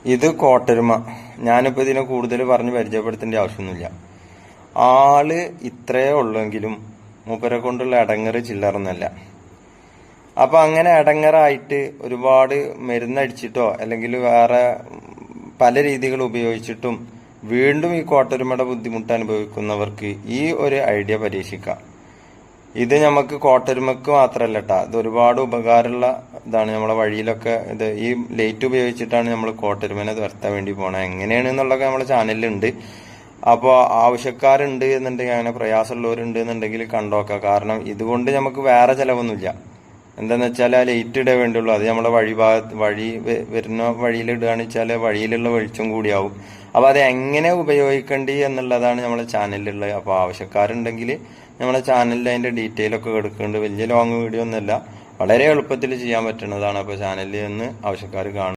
ഇത് കോട്ടരുമ. ഞാനിപ്പോ ഇതിനെ കൂടുതൽ പറഞ്ഞ് പരിചയപ്പെടുത്തേണ്ട ആവശ്യമൊന്നുമില്ല. ആള് ഇത്രയേ ഉള്ളെങ്കിലും മൂപ്പരെ കൊണ്ടുള്ള ഇടങ്ങറ് ചില്ലറന്നല്ല. അപ്പൊ അങ്ങനെ ഇടങ്ങറായിട്ട് ഒരുപാട് മരുന്നടിച്ചിട്ടോ അല്ലെങ്കിൽ വേറെ പല രീതികൾ ഉപയോഗിച്ചിട്ടും വീണ്ടും ഈ കോട്ടരുമയുടെ ബുദ്ധിമുട്ട് അനുഭവിക്കുന്നവർക്ക് ഈ ഒരു ഐഡിയ പരീക്ഷിക്കാം. ഇത് നമുക്ക് കോട്ടരുമക്ക് മാത്രല്ല കേട്ടാ, ഇത് ഒരുപാട് ഉപകാരമുള്ള ഇതാണ്. നമ്മളെ വഴിയിലൊക്കെ ഇത് ഈ ലൈറ്റ് ഉപയോഗിച്ചിട്ടാണ് നമ്മൾ കോട്ടരുമനെ തുരത്താൻ വേണ്ടി പോണത്. എങ്ങനെയാണ് എന്നുള്ളതൊക്കെ നമ്മളെ ചാനലിലുണ്ട്. അപ്പോൾ ആവശ്യക്കാരുണ്ട് എന്നുണ്ടെങ്കിൽ, അങ്ങനെ പ്രയാസമുള്ളവരുണ്ട് എന്നുണ്ടെങ്കിൽ കണ്ടോക്കാം. കാരണം ഇതുകൊണ്ട് നമുക്ക് വേറെ ചിലവൊന്നുമില്ല. എന്താന്ന് വെച്ചാൽ ആ ലൈറ്റ് ഇടേ വേണ്ടുള്ളൂ. അത് നമ്മളെ വഴി വരുന്ന വഴിയിൽ ഇടുകയാണെന്ന് വെച്ചാൽ വഴിയിലുള്ള വെളിച്ചം കൂടിയാവും. അപ്പൊ അത് എങ്ങനെ ഉപയോഗിക്കേണ്ടി എന്നുള്ളതാണ് നമ്മളെ ചാനലിലുള്ളത്. അപ്പൊ ആവശ്യക്കാരുണ്ടെങ്കിൽ നമ്മളെ ചാനലിൽ അതിന്റെ ഡീറ്റെയിൽ ഒക്കെ എടുക്കുന്നുണ്ട്. വലിയ ലോങ് വീഡിയോ ഒന്നുമല്ല, വളരെ എളുപ്പത്തിൽ ചെയ്യാൻ പറ്റുന്നതാണ്. അപ്പൊ ചാനലിൽ നിന്ന് ആവശ്യക്കാർ കാണും.